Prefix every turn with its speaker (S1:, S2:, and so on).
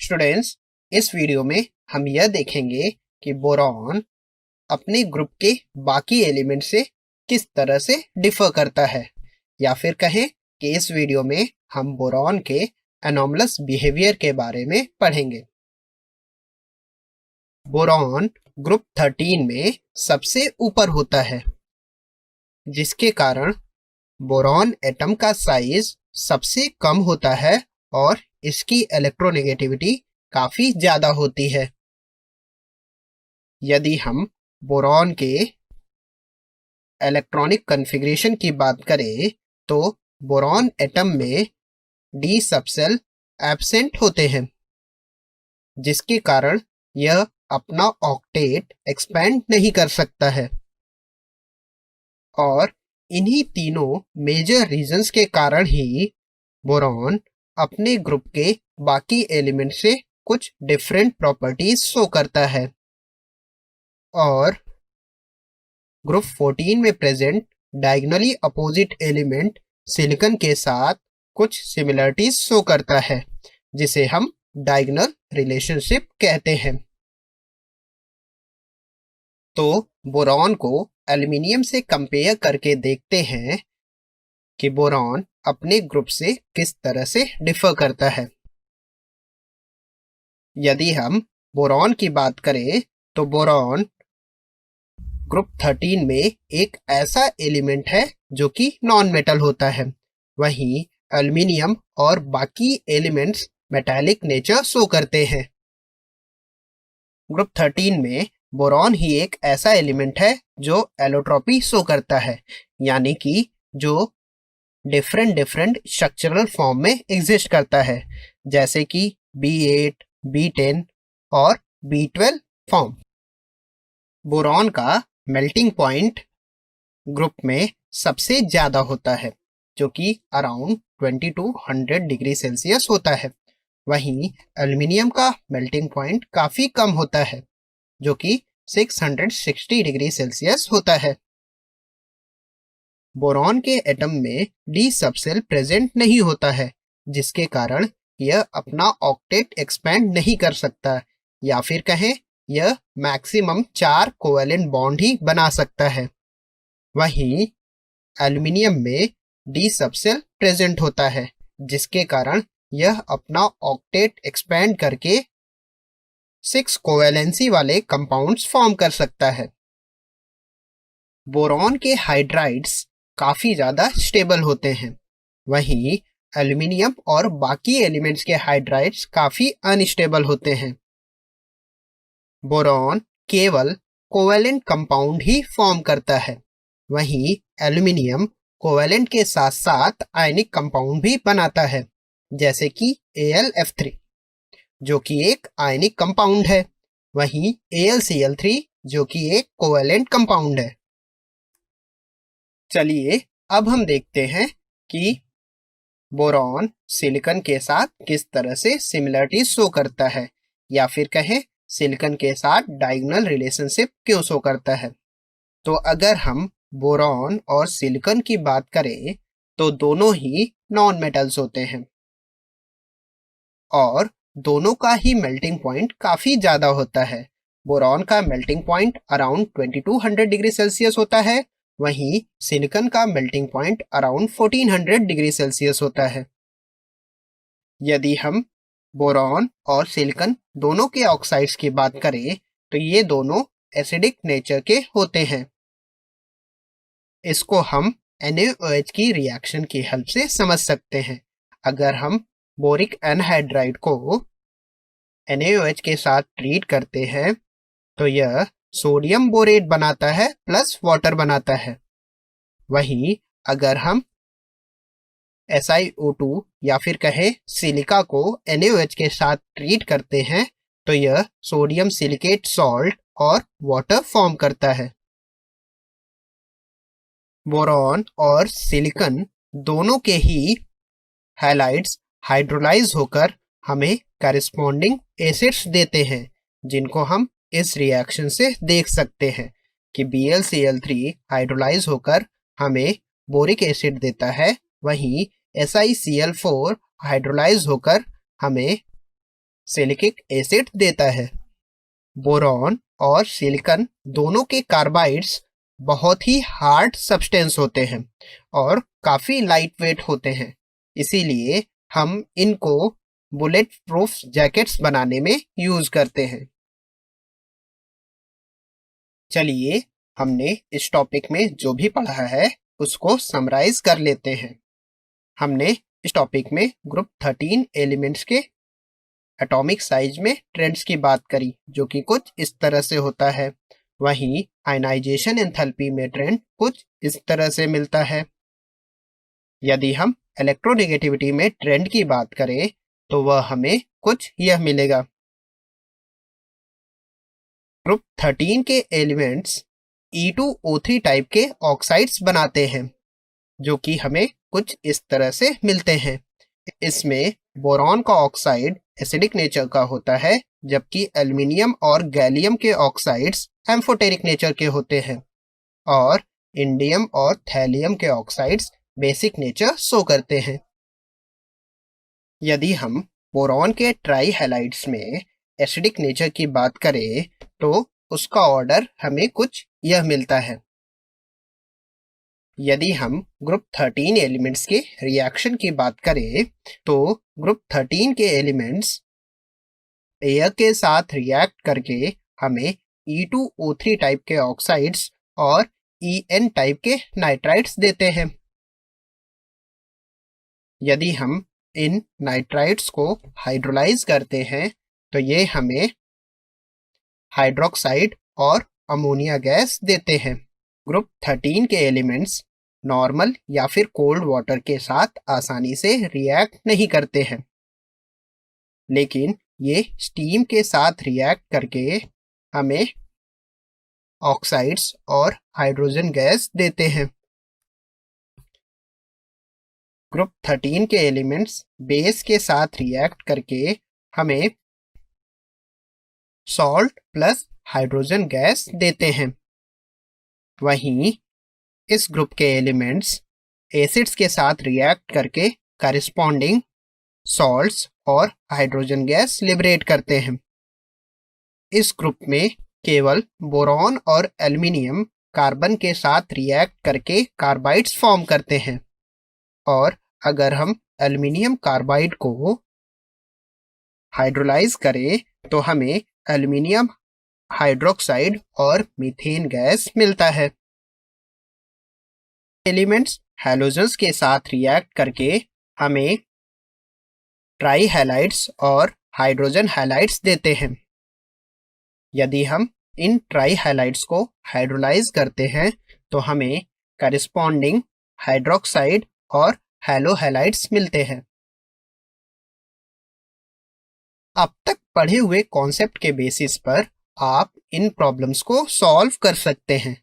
S1: Students, इस video में हम यह देखेंगे कि बोरॉन अपने ग्रुप के बाकी एलिमेंट से किस तरह से डिफर करता है, या फिर कहें कि इस वीडियो में हम बोरॉन के एनॉमलस बिहेवियर के बारे में पढ़ेंगे। बोरॉन ग्रुप 13 में सबसे ऊपर होता है, जिसके कारण बोरॉन एटम का साइज सबसे कम होता है और इसकी इलेक्ट्रोनेगेटिविटी काफी ज्यादा होती है। यदि हम बोरॉन के इलेक्ट्रॉनिक कॉन्फ़िगरेशन की बात करें तो बोरॉन एटम में डी सबसेल एब्सेंट होते हैं, जिसके कारण यह अपना ऑक्टेट एक्सपेंड नहीं कर सकता है। और इन्हीं तीनों मेजर रीजंस के कारण ही बोरॉन अपने ग्रुप के बाकी एलिमेंट से कुछ डिफरेंट प्रॉपर्टीज शो करता है। और ग्रुप 14 में present diagonally opposite element silicon के साथ कुछ सिमिलरिटीज शो करता है, जिसे हम डायगोनल रिलेशनशिप कहते हैं। तो बोरॉन को एल्युमिनियम से कंपेयर करके देखते हैं कि बोरॉन अपने ग्रुप से किस तरह से डिफर करता है। यदि हम बोरॉन की बात करें तो बोरॉन ग्रुप 13 में एक ऐसा एलिमेंट है जो कि नॉन मेटल होता है। वहीं एल्युमिनियम और बाकी एलिमेंट्स मेटालिक नेचर शो करते हैं। ग्रुप 13 में बोरॉन ही एक ऐसा एलिमेंट है जो एलोट्रॉपी शो करता है, यानी कि जो डिफरेंट स्ट्रक्चरल फॉर्म में एग्जिस्ट करता है, जैसे कि B8, B10 और B12 फॉर्म। बोरॉन का मेल्टिंग पॉइंट ग्रुप में सबसे ज्यादा होता है, जो कि अराउंड 2200 डिग्री सेल्सियस होता है। वहीं एल्युमिनियम का मेल्टिंग पॉइंट काफी कम होता है, जो कि 660 डिग्री सेल्सियस होता है। बोरॉन के एटम में डी सबसेल प्रेजेंट नहीं होता है, जिसके कारण यह अपना ऑक्टेट एक्सपेंड नहीं कर सकता, या फिर कहें यह मैक्सिमम 4 कोवेलेंट बॉन्ड ही बना सकता है। वहीं एल्युमिनियम में डी सबसेल प्रेजेंट होता है, जिसके कारण यह अपना ऑक्टेट एक्सपेंड करके 6 कोवेलेंसी वाले कंपाउंड्स फॉर्म कर सकता है। बोरॉन के हाइड्राइड्स काफी ज्यादा स्टेबल होते हैं, वहीं एल्युमिनियम और बाकी एलिमेंट्स के हाइड्राइड्स काफी अनस्टेबल होते हैं। बोरॉन केवल कोवेलेंट कंपाउंड ही फॉर्म करता है, वहीं एल्युमिनियम कोवेलेंट के साथ साथ आयनिक कंपाउंड भी बनाता है, जैसे कि AlF3 जो कि एक आयनिक कंपाउंड है, वहीं AlCl3 जो कि एक कोवेलेंट कंपाउंड है। चलिए अब हम देखते हैं कि बोरॉन सिलिकॉन के साथ किस तरह से सिमिलरिटी शो करता है, या फिर कहें सिलिकॉन के साथ डायगोनल रिलेशनशिप क्यों शो करता है। तो अगर हम बोरॉन और सिलिकॉन की बात करें तो दोनों ही नॉन मेटल्स होते हैं और दोनों का ही मेल्टिंग पॉइंट काफी ज्यादा होता है। बोरॉन का melting point around 2200 degree Celsius होता है, वहीं सिलिकॉन का melting point around 1400 degree Celsius होता है। यदि हम बोरॉन और सिलिकॉन दोनों के ऑक्साइड्स की बात करें तो ये दोनों एसिडिक नेचर के होते हैं। इसको हम NaOH की रिएक्शन की हेल्प से समझ सकते हैं। अगर हम बोरिक एनहाइड्राइड को NaOH के साथ ट्रीट करते हैं तो यह सोडियम बोरेट बनाता है प्लस वाटर बनाता है। वहीं अगर हम SiO2 या फिर कहें सिलिका को NaOH के साथ ट्रीट करते हैं तो यह सोडियम सिलिकेट सॉल्ट और वाटर फॉर्म करता है। बोरॉन और सिलिकॉन दोनों के ही हैलाइड्स हाइड्रोलाइज होकर हमें करिस्पॉन्डिंग एसिड्स देते हैं, जिनको हम इस रिएक्शन से देख सकते हैं कि BlCl3 हाइड्रोलाइज होकर हमें बोरिक एसिड देता है, वहीं SiCl4 हाइड्रोलाइज होकर हमें सिलिकिक एसिड देता है। बोरॉन और सिलिकॉन दोनों के कार्बाइड्स बहुत ही हार्ड सब्सटेंस होते हैं और काफी लाइट वेट होते हैं, इसीलिए हम इनको बुलेट प्रूफ जैकेट्स बनाने में यूज करते हैं। चलिए, हमने इस टॉपिक में जो भी पढ़ा है उसको समराइज कर लेते हैं। हमने इस टॉपिक में ग्रुप 13 एलिमेंट्स के एटॉमिक साइज में ट्रेंड्स की बात करी, जो कि कुछ इस तरह से होता है। वहीं आयनाइजेशन एंथैल्पी में ट्रेंड कुछ इस तरह से मिलता है। यदि हम इलेक्ट्रोनेगेटिविटी में ट्रेंड की बात करें तो वह हमें कुछ यह मिलेगा। ग्रुप 13 के एलिमेंट्स E2O3 टाइप के ऑक्साइड्स बनाते हैं, जो कि हमें कुछ इस तरह से मिलते हैं। इसमें बोरॉन का ऑक्साइड एसिडिक नेचर का होता है, जबकि एल्युमिनियम और गैलियम के ऑक्साइड्स एम्फोटेरिक नेचर के होते हैं और इंडियम और थैलियम के ऑक्साइड्स बेसिक नेचर शो करते हैं। यदि हम बोरॉन के ट्राई हैलाइड्स में एसिडिक नेचर की बात करें तो उसका ऑर्डर हमें कुछ यह मिलता है। यदि हम ग्रुप 13 एलिमेंट्स के रिएक्शन की बात करें तो ग्रुप 13 के एलिमेंट्स एयर के साथ रिएक्ट करके हमें E2O3 टाइप के ऑक्साइड्स और En टाइप के नाइट्राइड्स देते हैं। यदि हम इन नाइट्राइड्स को हाइड्रोलाइज करते हैं तो ये हमें हाइड्रोक्साइड और अमोनिया गैस देते हैं। ग्रुप 13 के एलिमेंट्स नॉर्मल या फिर कोल्ड वाटर के साथ आसानी से रिएक्ट नहीं करते हैं, लेकिन ये स्टीम के साथ रिएक्ट करके हमें ऑक्साइड्स और हाइड्रोजन गैस देते हैं। ग्रुप 13 के एलिमेंट्स बेस के साथ रिएक्ट करके हमें सॉल्ट प्लस हाइड्रोजन गैस देते हैं। वहीं इस ग्रुप के एलिमेंट्स एसिड्स के साथ रिएक्ट करके करिस्पॉन्डिंग सॉल्ट्स और हाइड्रोजन गैस लिबरेट करते हैं। इस ग्रुप में केवल बोरॉन और एल्युमिनियम कार्बन के साथ रिएक्ट करके कार्बाइड्स फॉर्म करते हैं, और अगर हम एल्युमिनियम कार्बाइड को हाइड्रोलाइज करें तो हमें एल्युमिनियम हाइड्रोक्साइड और मीथेन गैस मिलता है। एलिमेंट्स हैलोजन्स के साथ रिएक्ट करके हमें ट्राई हैलाइड्स और हाइड्रोजन हैलाइड्स देते हैं। यदि हम इन ट्राई हैलाइड्स को हाइड्रोलाइज करते हैं तो हमें करिस्पॉन्डिंग हाइड्रोक्साइड और हैलो हैलाइड्स मिलते हैं। अब तक पढ़े हुए कॉन्सेप्ट के बेसिस पर आप इन प्रॉब्लम्स को सॉल्व कर सकते हैं।